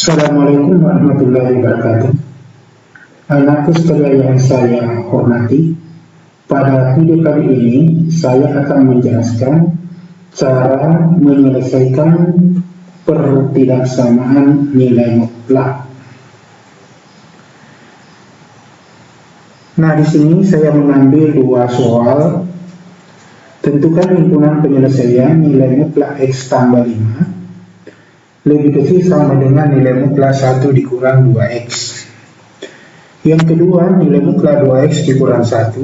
Assalamualaikum warahmatullahi wabarakatuh. Anakku sekalian yang saya hormati, pada video kali ini saya akan menjelaskan cara menyelesaikan pertidaksamaan nilai mutlak. Nah, di sini saya mengambil dua soal. Tentukan himpunan penyelesaian nilai mutlak X tambah 5 lebih kecil sama dengan nilai mutlak 1 dikurang 2X. Yang kedua, nilai mutlak 2X dikurang 1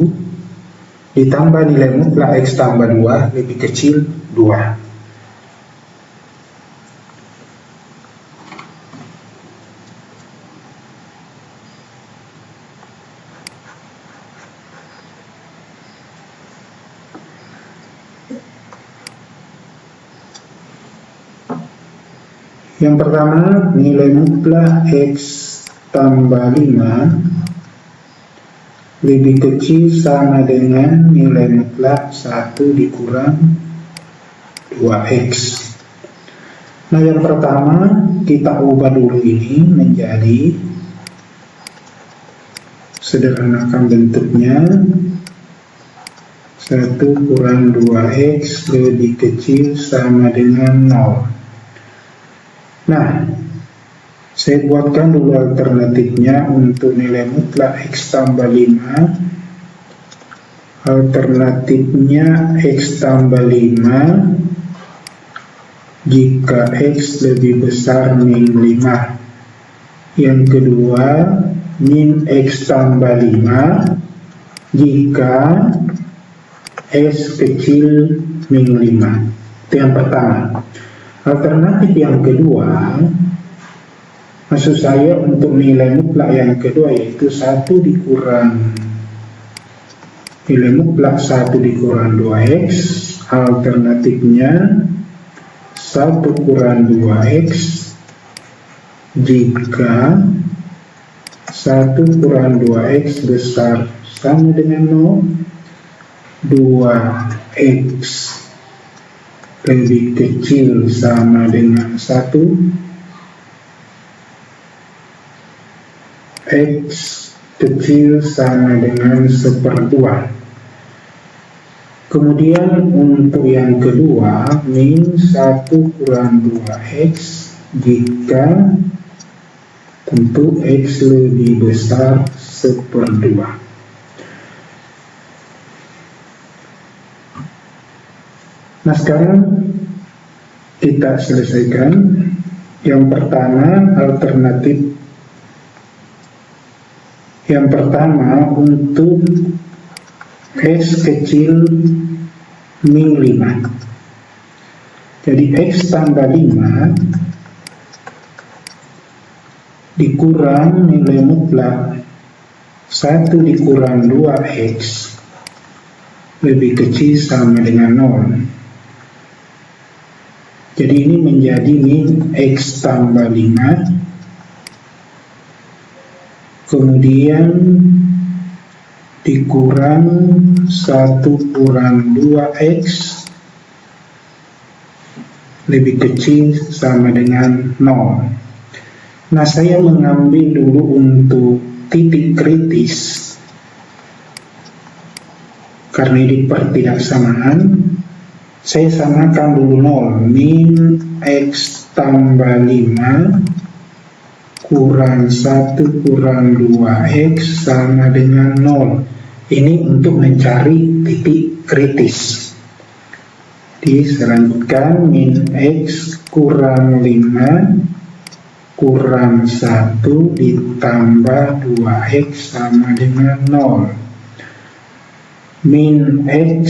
ditambah nilai mutlak X tambah 2 lebih kecil 2. Yang pertama, nilai mutlak X tambah 5 lebih kecil sama dengan nilai mutlak 1 dikurang 2X. Nah, yang pertama kita ubah dulu ini menjadi, sederhanakan bentuknya, 1 kurang 2X lebih kecil sama dengan 0. Nah, saya buatkan dulu alternatifnya. Untuk nilai mutlak X tambah 5, alternatifnya X tambah 5 jika X lebih besar min 5. Yang kedua, min X tambah 5 jika X kecil min 5. Itu yang pertama. Alternatif yang kedua, maksud saya untuk nilai mutlak yang kedua, yaitu 1 dikurang nilai mutlak 1 dikurang 2X. Alternatifnya 1 kurang 2X jika 1 kurang 2X besar sama dengan 0, 2X lebih kecil sama dengan 1, X kecil sama dengan 1/2. Kemudian untuk yang kedua, min 1 kurang 2X jika tentu X lebih besar 1/2. Nah, sekarang kita selesaikan. Yang pertama, alternatif yang pertama untuk X kecil min 5. Jadi X tambah 5 dikurang nilai mutlak 1 dikurang 2X lebih kecil sama dengan 0. Jadi ini menjadi min X tambah 5, kemudian dikurang 1 kurang 2X lebih kecil sama dengan 0. Nah, saya mengambil dulu untuk titik kritis karena ini pertidaksamaan. Saya samakan dulu 0, min X tambah 5 kurang 1 kurang 2X sama dengan 0. Ini untuk mencari titik kritis. Diselanjutkan min X kurang 5 kurang 1 ditambah 2X sama dengan 0. Min X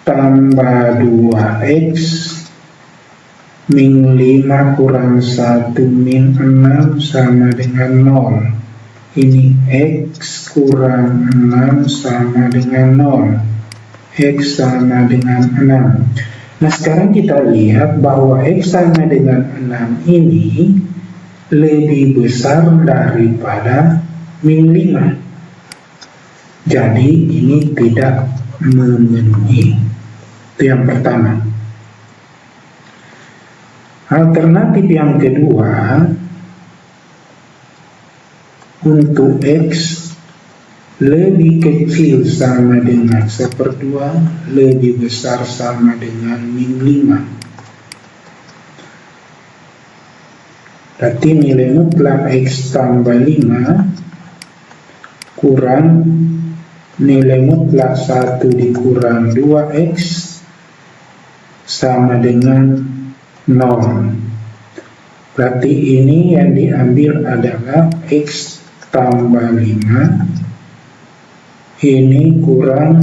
tambah 2X min 5 kurang 1 min 6 sama dengan 0. Ini X kurang 6 sama dengan 0. X sama dengan 6. Nah, sekarang kita lihat bahwa X sama dengan 6 ini lebih besar daripada min 5. Jadi ini tidak memenuhi. Itu yang pertama. Alternatif yang kedua, untuk X lebih kecil sama dengan 1/2, lebih besar sama dengan min 5. Berarti nilai mutlak X tambah 5 kurang nilai mutlak 1 dikurang 2X sama dengan 0. Berarti ini yang diambil adalah X tambah 5, ini kurang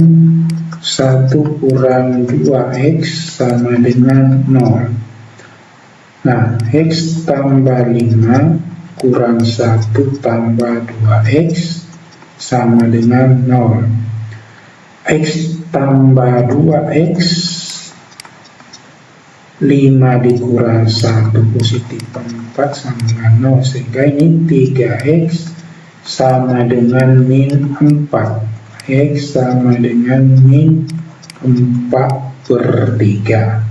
1 kurang 2X sama dengan 0. Nah, X tambah 5 kurang 1 tambah 2X sama dengan 0. X tambah 2X, 5 dikurang 1 positif 4 sama dengan 0, sehingga ini 3X sama dengan min 4. X sama dengan min 4/3.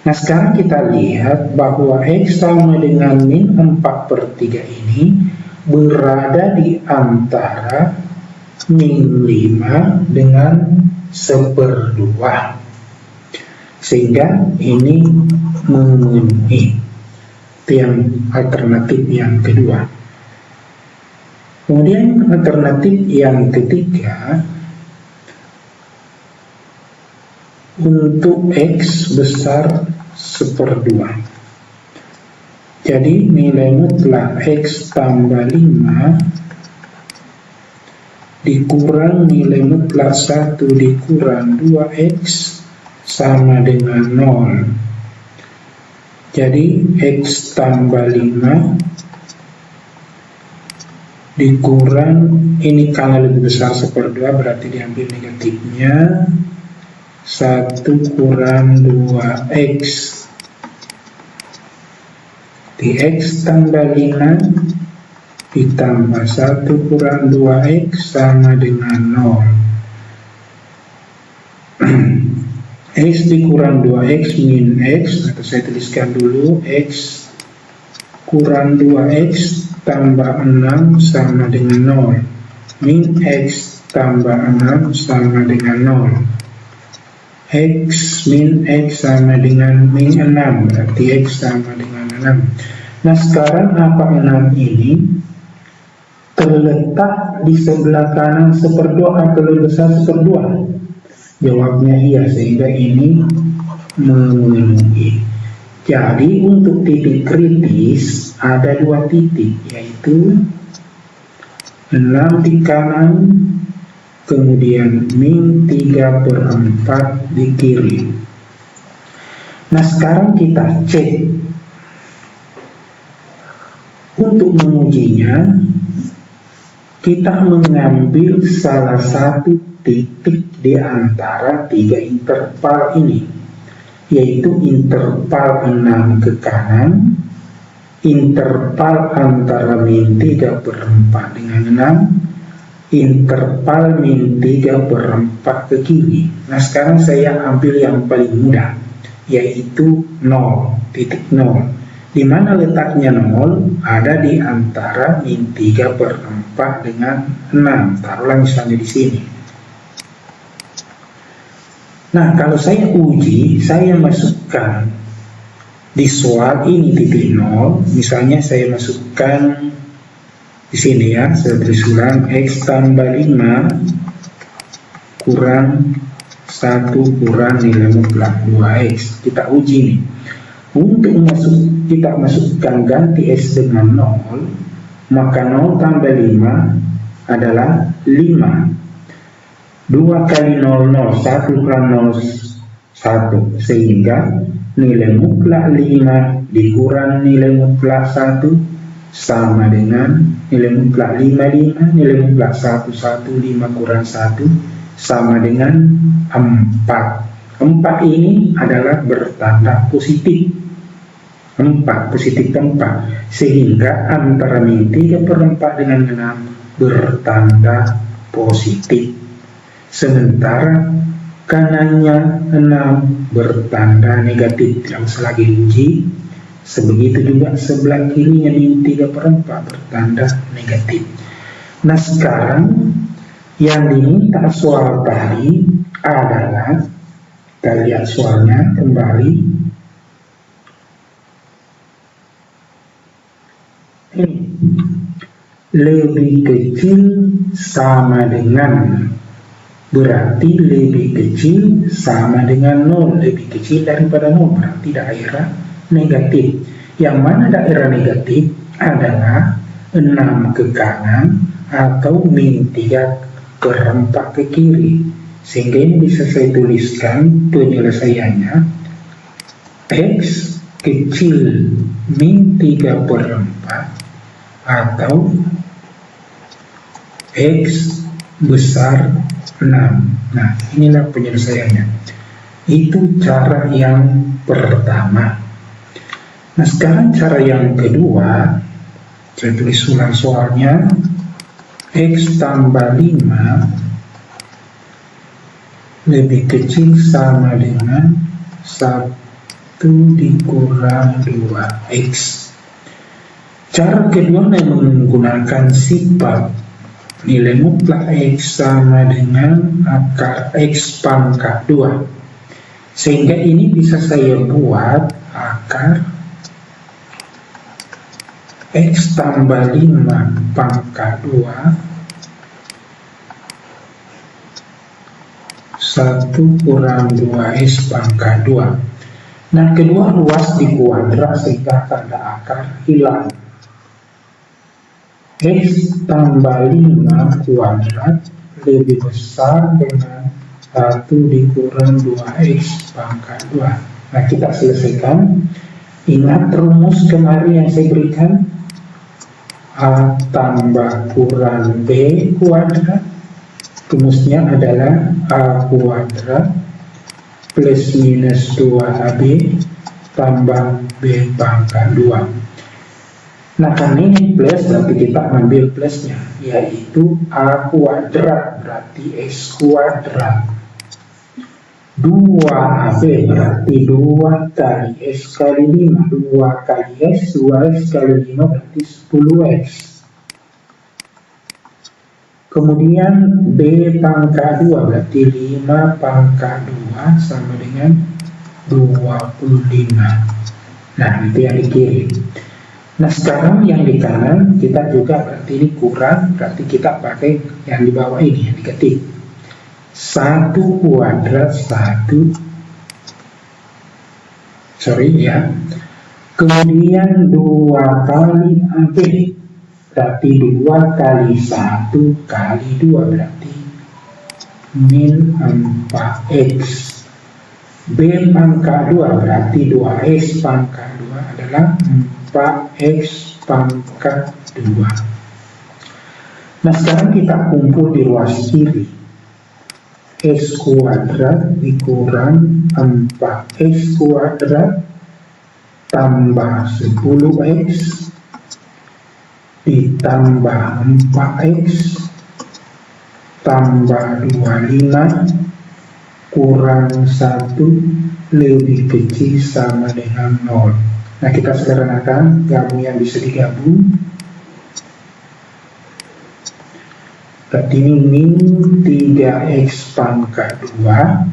Nah, sekarang kita lihat bahwa X sama dengan min 4/3 ini berada di antara min 5 dengan 1/2, sehingga ini memenuhi. Itu yang alternatif yang kedua. Kemudian alternatif yang ketiga, untuk X besar 1/2. Jadi nilai mutlak X tambah 5 dikurang nilai mutlak 1 dikurang 2X sama dengan 0. Jadi X tambah 5 dikurang, ini karena lebih besar 1/2 berarti diambil negatifnya, 1 kurang 2X. Di X tambah 5 ditambah 1 kurang 2X sama dengan 0. X dikurang 2X min X, atau saya tuliskan dulu, X kurang 2X tambah 6 sama dengan 0. Min X tambah 6 sama dengan 0. X min X sama dengan min 6, berarti X sama dengan 6. Nah, sekarang apa 6 ini terletak di sebelah kanan 1/2 atau lebih besar 1/2? Jawabnya iya, sehingga ini memenuhi. Jadi untuk titik kritis ada 2 titik, yaitu 6 di kanan, kemudian min 3/4 di kiri. Nah, sekarang kita cek. Untuk mengujinya, kita mengambil salah satu titik di antara 3 interval ini, yaitu interval 6 ke kanan, interval antara min 3/4 dengan 6, interval min 3/4 ke kiri. Nah, sekarang saya ambil yang paling mudah, yaitu 0, titik 0. Di mana letaknya 0? Ada di antara min 3/4 dengan 6. Taruhlah misalnya di sini. Nah, kalau saya uji, saya masukkan di soal ini titik 0. Misalnya saya masukkan di sini ya, saya tulis ulang, X tambah 5 kurang 1 kurang nilai mutlak 2X. Kita uji nih. Untuk kita masukkan ganti X dengan 0, maka 0 tambah 5 adalah 5. 2 kali 0, 0, 1 kurang 0, 1. Sehingga nilai mutlak 5 dikurang nilai mutlak 1 sama dengan nilai mutlak 5, 5. Nilai mutlak 1, 1, 5 kurang 1 sama dengan 4. 4 ini adalah bertanda positif. 4 positif 4, sehingga antara min 3/4 dengan 6 bertanda positif, sementara kanannya 6 bertanda negatif. Tidak usah lagi diuji, Sebegitu juga sebelah kirinya min 3/4 bertanda negatif. Nah sekarang yang diminta soal tadi adalah, kita lihat soalnya kembali. Ini lebih kecil sama dengan, berarti lebih kecil sama dengan 0. Lebih kecil daripada 0 berarti daerah negatif. Yang mana daerah negatif adalah 6 ke kanan atau min 3/4 ke kiri. Sehingga ini bisa saya tuliskan penyelesaiannya, X kecil min 3/4 atau X besar 6. Nah inilah penyelesaiannya. Itu cara yang pertama. Nah sekarang cara yang kedua, saya tulis ulang soalnya. X tambah 5 lebih kecil sama dengan 1 dikurang 2X. Cara kedua menggunakan sifat nilai mutlak X sama dengan akar X pangkat 2. Sehingga ini bisa saya buat akar X tambah 5 pangkat 2 1 kurang 2S pangkat 2. Nah kedua ruas di kuadrat sehingga tanda akar hilang. X tambah 5 kuadrat lebih besar dengan 1 dikurang 2X pangkat 2. Nah kita selesaikan. Ingat rumus kemarin yang saya berikan, A tambah kurang B kuadrat, rumusnya adalah A kuadrat plus minus 2AB tambah B pangkat 2. Nah karena ini plus berarti kita ambil plusnya, yaitu A kuadrat berarti X kuadrat, 2AB berarti 2 kali S kali 5, 2 kali S, 2S kali 5 berarti 10X. Kemudian B pangkat 2 berarti 5 pangkat 2 sama dengan 25. Nah itu yang di kiri. Nah sekarang yang di kanan kita juga berarti ini kurang, berarti kita pakai yang di bawah ini yang diketik. 1 kuadrat 1, kemudian 2 kali AB berarti 2 kali 1 kali 2 berarti min 4X. B pangkat 2 berarti 2S pangkat 2 adalah 4X pangkat 2. Nah sekarang kita kumpul di ruas kiri. X kuadrat dikurang 4X kuadrat tambah 10X ditambah 4X tambah 25 kurang 1 lebih kecil sama dengan 0. Nah kita sederhanakan, gabung yang bisa digabung. Berarti ini min 3X pangkat 2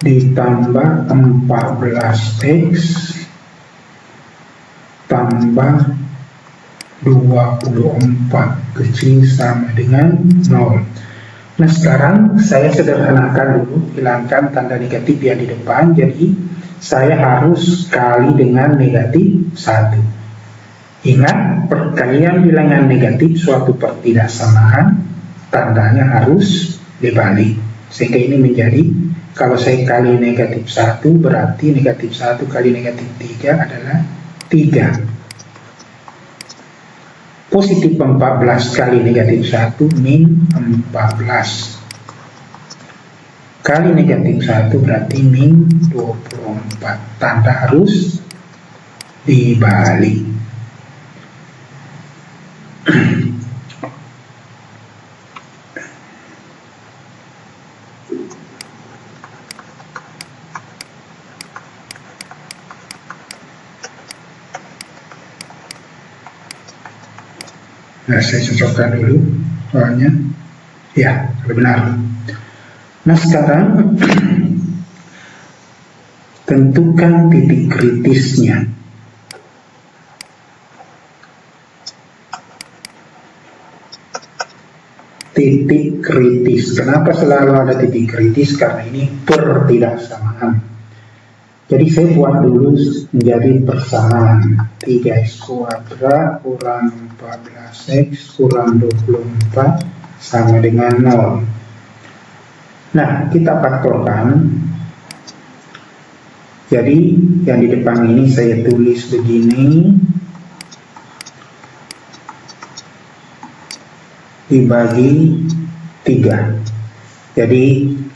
ditambah 14X tambah 24 kecil sama dengan 0. Nah sekarang saya sederhanakan dulu, hilangkan tanda negatif yang di depan. Jadi saya harus kali dengan negatif 1. Ingat, perkalian bilangan negatif suatu pertidaksamaan, tandanya harus dibalik. Sehingga ini menjadi, kalau saya kali negatif 1, berarti negatif 1 kali negatif 3 adalah 3. Positif 14 kali negatif 1, min 14. Kali negatif 1 berarti min 24. Tanda harus dibalik. Nah, saya cocokkan dulu soalnya. Ya, benar. Nah, sekarang tentukan titik kritisnya. Titik kritis. Kenapa selalu ada titik kritis? Karena ini pertidaksamaan. Jadi saya buat dulu menjadi persamaan. 3x kuadrat kurang 14x kurang 24 sama dengan 0. Nah, kita faktorkan. Jadi yang di depan ini saya tulis begini, dibagi 3. Jadi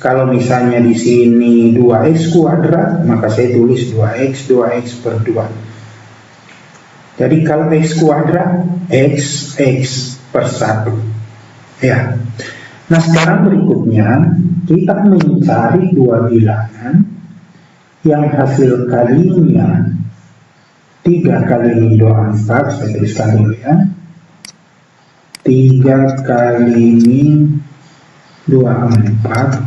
kalau misalnya di sini 2x kuadrat, maka saya tulis 2x per 2. Jadi kalau x kuadrat, x per 1. Ya. Nah, sekarang berikutnya kita mencari dua bilangan yang hasil kalinya 3 kali min 24, saya tuliskan dulu ya. 3 kali min 24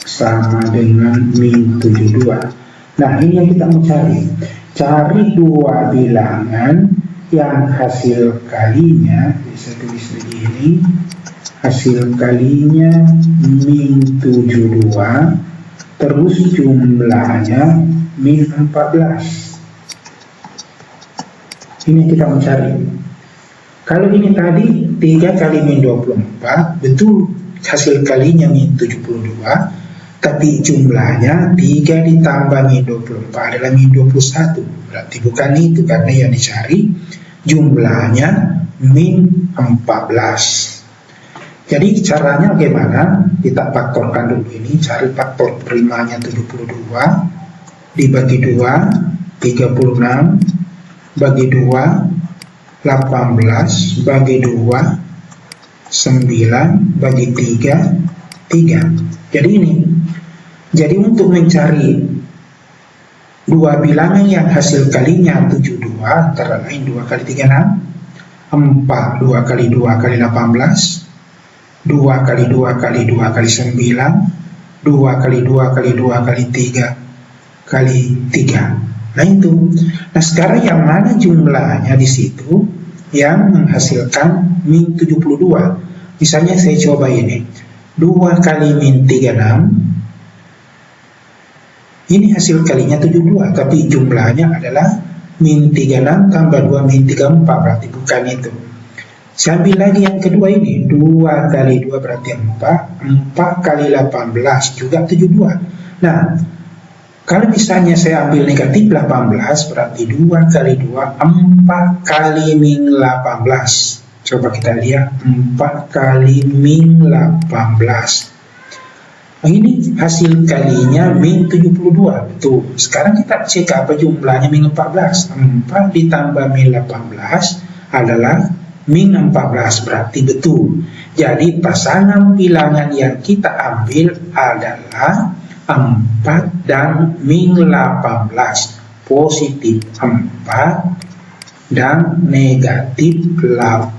sama dengan min 72. Nah, ini yang kita mau cari. Cari dua bilangan yang hasil kalinya, bisa tulis begini, hasil kalinya min 72, terus jumlahnya min 14. Ini kita mau cari. Kalau ini tadi 3 kali min 24, betul hasil kalinya min 72, tapi jumlahnya 3 ditambah min 24 adalah min 21. Berarti bukan itu, karena yang dicari jumlahnya min 14. Jadi caranya bagaimana? Kita faktorkan dulu ini, cari faktor primanya 72, dibagi 2, 36, bagi 2, 18, bagi 2, 9, bagi 3, 3. Jadi ini. Jadi untuk mencari dua bilangan yang hasil kalinya 72, antara lain 2 kali 3, 6, 4, 2 kali 2 kali 18, 2 kali 2 kali 2 kali 9, 2 kali 2 kali 2 kali 3 kali 3. Nah itu. Nah sekarang yang mana jumlahnya di situ yang menghasilkan min 72? Misalnya saya coba ini. 2 kali min 36. Ini hasil kalinya 72, tapi jumlahnya adalah min 36 tambah 2 min 34, berarti bukan itu. Saya ambil lagi yang kedua ini, 2 kali 2 berarti 4, 4 kali 18 juga 72. Nah, kalau misalnya saya ambil negatif 18, berarti 2 kali 2, 4 kali min 18. Coba kita lihat, 4 kali min 18. Nah, ini hasil kalinya min 72, betul. Sekarang kita cek apa jumlahnya min 14. 4 ditambah min 18 adalah min 14, berarti betul. Jadi pasangan bilangan yang kita ambil adalah 4 dan min 18. Positif 4 dan negatif 18.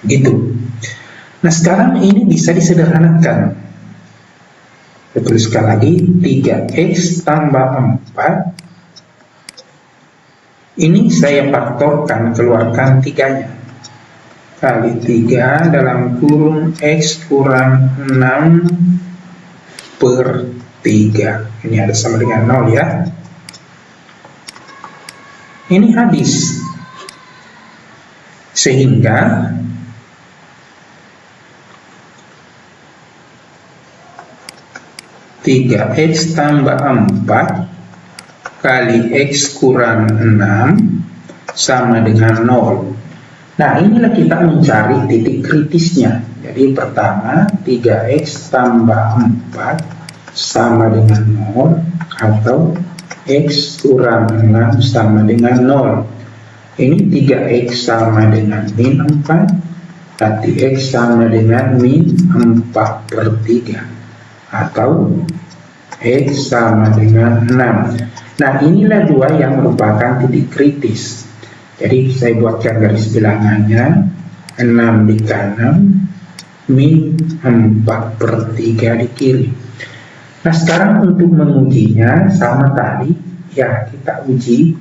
Gitu. Nah sekarang ini bisa disederhanakan. Saya tuliskan lagi 3x tambah 4. Ini saya faktorkan, keluarkan 3-nya. Kali 3 dalam kurung x kurang 6 per 3. Ini ada sama dengan 0 ya. Ini habis. Sehingga tiga x tambah 4 kali x kurang 6 sama dengan 0. Nah inilah kita mencari titik kritisnya. Jadi pertama 3x tambah 4 sama dengan 0 atau x kurang 6 sama dengan 0. Ini 3x sama dengan min 4, berarti x sama dengan min 4 per 3 atau x sama dengan 6. Nah inilah dua yang merupakan titik kritis. Jadi saya buatkan garis bilangannya, 6 di kanan, min 4/3 di kiri. Nah sekarang untuk mengujinya sama tadi, ya kita uji.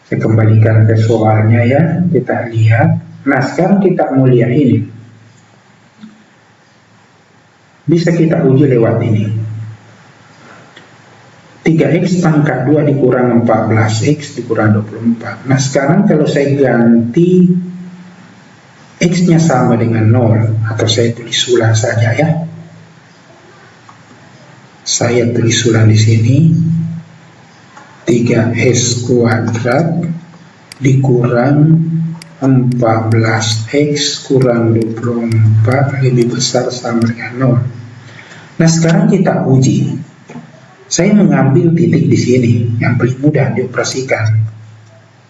Saya kembalikan ke soalnya ya, kita lihat. Nah sekarang kita mau lihat ini. Bisa kita uji lewat ini. 3x pangkat 2 dikurang 14x dikurang 24. Nah sekarang kalau saya ganti x nya sama dengan 0, atau saya tulis ulang saja ya. Saya tulis ulang di sini. 3s kuadrat dikurang 14x kurang 24 lebih besar sama dengan 0. Nah sekarang kita uji. Saya mengambil titik di sini yang paling mudah dioperasikan.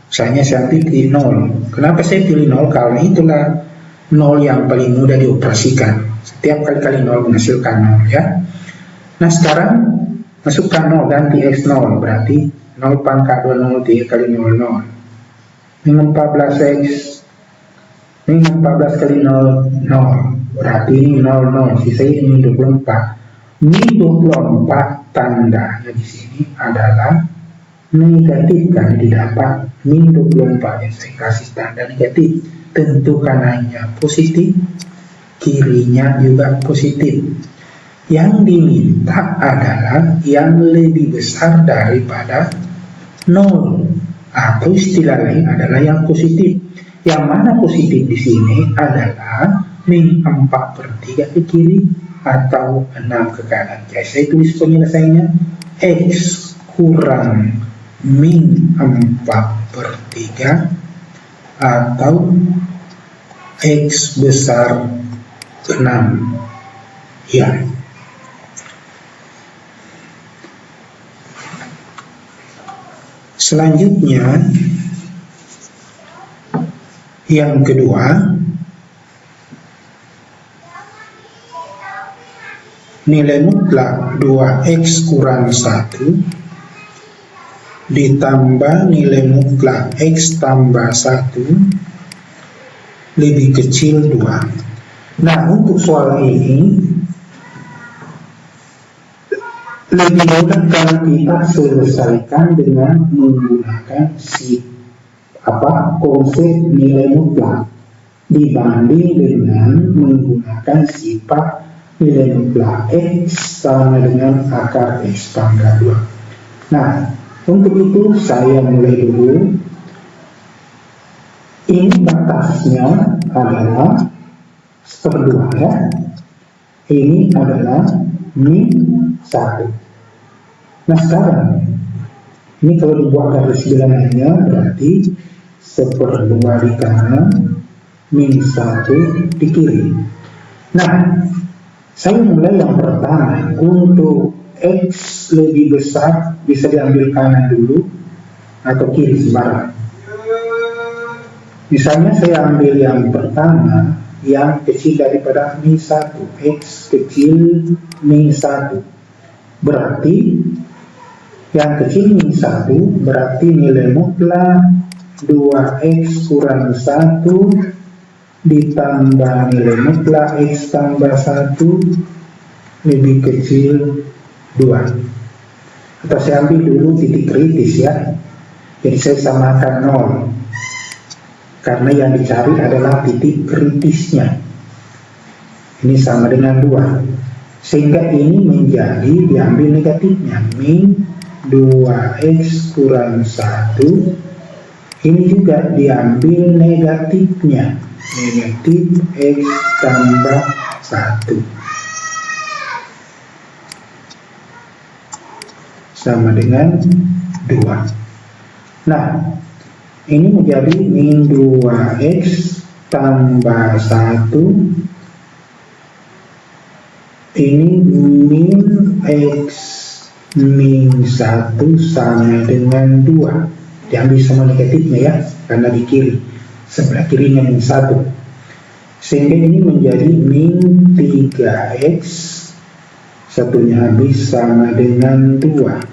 Misalnya saya pilih 0. Kenapa saya pilih 0? Karena itulah 0 yang paling mudah dioperasikan. Setiap kali 0 menghasilkan 0 ya. Nah sekarang masukkan 0, ganti x 0, berarti 0 pangkat 2 0 3 kali 0 0. Min 14x, min 14 kali 0 0, berarti ini 0 0, sisa ini min 24. Min 24 tandanya di sini adalah negatif karena didapat min 24 yang saya kasih tanda negatif. Tentu kanannya positif, kirinya juga positif. Yang diminta adalah yang lebih besar daripada 0, atau istilah lain adalah yang positif. Yang mana positif di sini adalah min 4/3 ke kiri atau 6 ke kanan. Jadi saya tulis penyelesaiannya, x kurang min 4/3 atau x besar 6 ya. Selanjutnya yang kedua, nilai mutlak 2x kurang 1 ditambah nilai mutlak x tambah 1 lebih kecil 2. Nah untuk soal ini lebih mudah kalau kita selesaikan dengan menggunakan konsep nilai mutlak dibanding dengan menggunakan sifat nilai mutlak x sama dengan akar x pangkat 2. Nah, untuk itu saya mulai dulu. Ini batasnya adalah 1/2 ya. Ini adalah min 1. Nah sekarang, ini kalau dibuat garis bilangannya berarti 1/2 di kanan, min 1 di kiri. Nah, saya mulai yang pertama. Untuk x lebih besar bisa diambil kanan dulu atau kiri sembarang. Misalnya saya ambil yang pertama, yang kecil daripada min 1, x kecil min 1. Berarti yang kecil min 1 berarti nilai mutlak 2x kurang 1 ditambah nilai mutlak x tambah 1 lebih kecil 2. Atau saya ambil dulu titik kritis ya. Jadi saya samakan 0 karena yang dicari adalah titik kritisnya. Ini sama dengan 2, sehingga ini menjadi diambil negatifnya, min 2x kurang 1. Ini juga diambil negatifnya, negatif x tambah 1 sama dengan 2. Nah ini menjadi min 2x tambah 1. Ini min x min 1 sama dengan 2. Diambil semua negatifnya ya, karena di kiri, sebelah kirinya min 1. Sehingga ini menjadi min 3x, satunya habis sama dengan 2.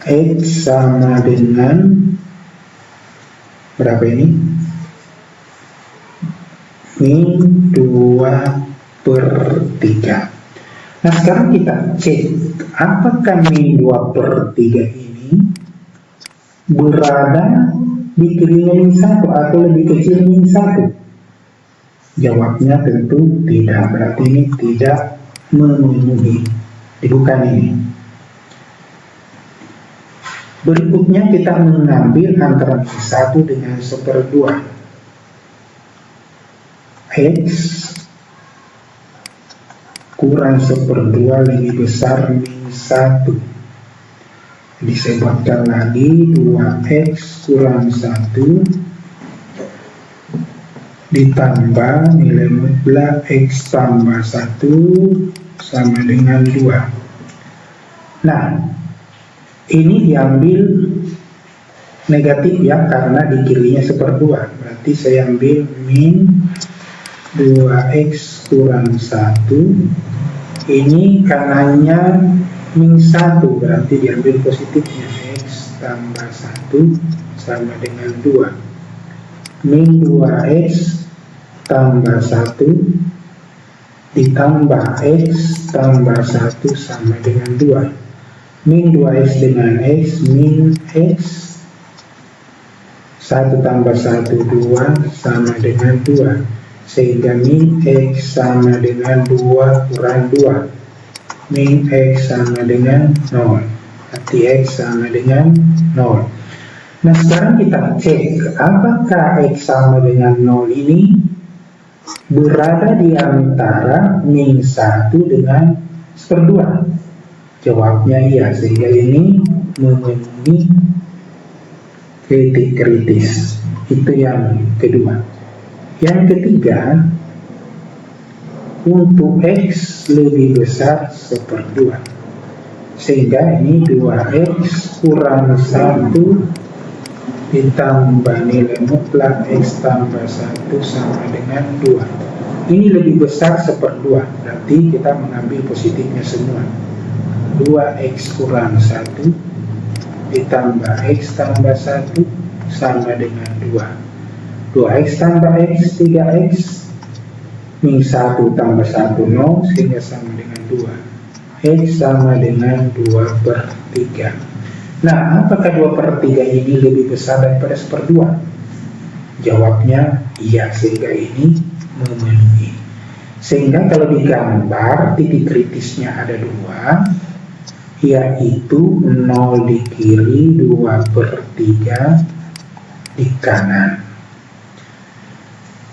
X sama dengan Berapa ini? Min 2/3. Nah sekarang kita cek apakah min 2/3 ini berada di kirinya min 1 atau lebih kecil min 1. Jawabnya tentu tidak, berarti ini tidak memenuhi, bukan ini. Berikutnya kita mengambil antara min 1 dengan 1/2. X kurang 1/2 lebih besar min 1. Jadi saya buatkan lagi 2x kurang 1 ditambah nilai mutlak x tambah 1 sama dengan 2. Nah, ini diambil negatif ya, karena di kirinya 1/2. Berarti saya ambil min 2x kurang 1. Ini kanannya min 1, berarti diambil positifnya, x tambah 1 sama dengan 2. Min 2x tambah 1 ditambah x tambah 1 sama dengan 2. Min 2x dengan x, min x 1 tambah 1, 2 sama dengan 2. Sehingga min x sama dengan 2 kurang 2. Min x sama dengan 0, berarti x sama dengan 0. Nah sekarang kita cek apakah x sama dengan 0 ini berada di antara min 1 dengan 1/2. Jawabnya iya, sehingga ini memenuhi titik kritis. Itu yang kedua. Yang ketiga, untuk x lebih besar 1/2, sehingga ini 2x kurang 1 ditambah nilai mutlak x tambah 1 sama dengan 2. Ini lebih besar 1/2, berarti kita mengambil positifnya semua. 2x kurang 1 ditambah x tambah 1 sama dengan 2. 2x tambah x 3x, min 1 tambah 1 0, sehingga sama dengan 2. X sama dengan 2/3. Nah, apakah 2/3 ini lebih besar daripada 1/2? Jawabnya iya, sehingga ini memenuhi. Sehingga kalau digambar titik kritisnya ada 2, yaitu 0 di kiri, 2/3 di kanan.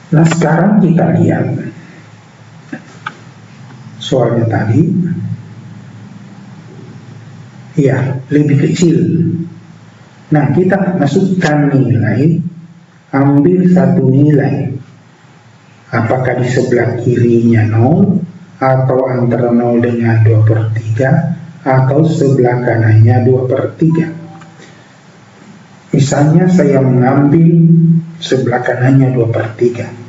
Nah sekarang kita lihat soalnya tadi, ya lebih kecil. Nah kita masukkan nilai, ambil satu nilai, apakah di sebelah kirinya 0 atau antara 0 dengan 2/3 atau sebelah kanannya 2/3. Misalnya saya mengambil sebelah kanannya 2/3.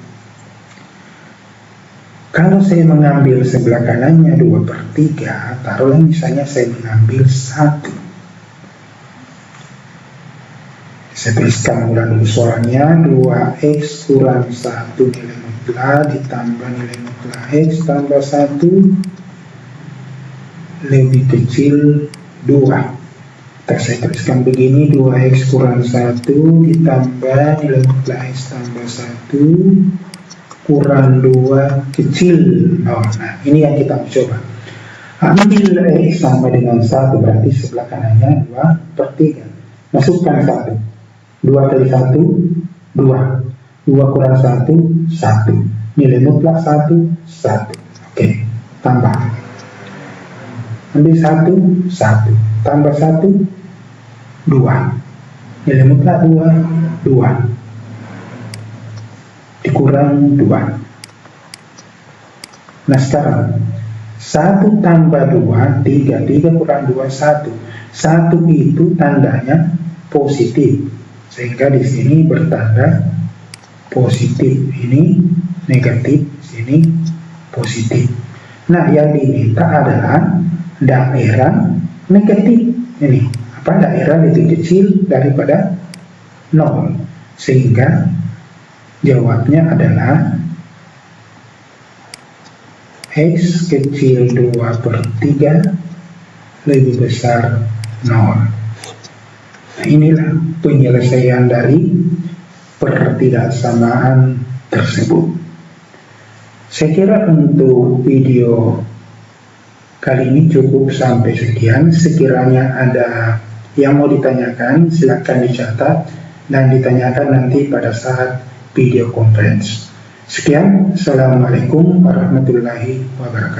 Kalau saya mengambil sebelah kanannya 2/3, taruhlah misalnya saya mengambil 1. Saya tuliskan ulang dulu soalnya. 2x kurang 1 nilai mutlak ditambah nilai mutlak x tambah 1 lebih kecil 2. Saya tuliskan begini, 2x kurang 1 ditambah nilai mutlak x tambah 1 kurang 2 kecil 0. Nah ini yang kita coba. Ambil x sama dengan 1, berarti sebelah kanannya 2/3. Masukkan 1. 2 kali 1 2. 2 kurang 1 1. Nilai mutlak 1 1. Oke, tambah. Ambil 1 1 tambah 1 2. Nilai mutlak 2 2 dikurang 2. Nah sekarang 1 tambah 2 3. 3 kurang 2 1. 1 itu tandanya positif, sehingga di sini bertanda positif. Ini negatif, sini positif. Nah yang diminta adalah daerah negatif. Ini apa? Daerah lebih kecil daripada 0. Sehingga jawabnya adalah X kecil 2/3 lebih besar 0. Nah, inilah penyelesaian dari pertidaksamaan tersebut. Saya kira untuk video kali ini cukup sampai sekian. Sekiranya ada yang mau ditanyakan, silakan dicatat dan ditanyakan nanti pada saat video conference. Sekian, Assalamualaikum warahmatullahi wabarakatuh.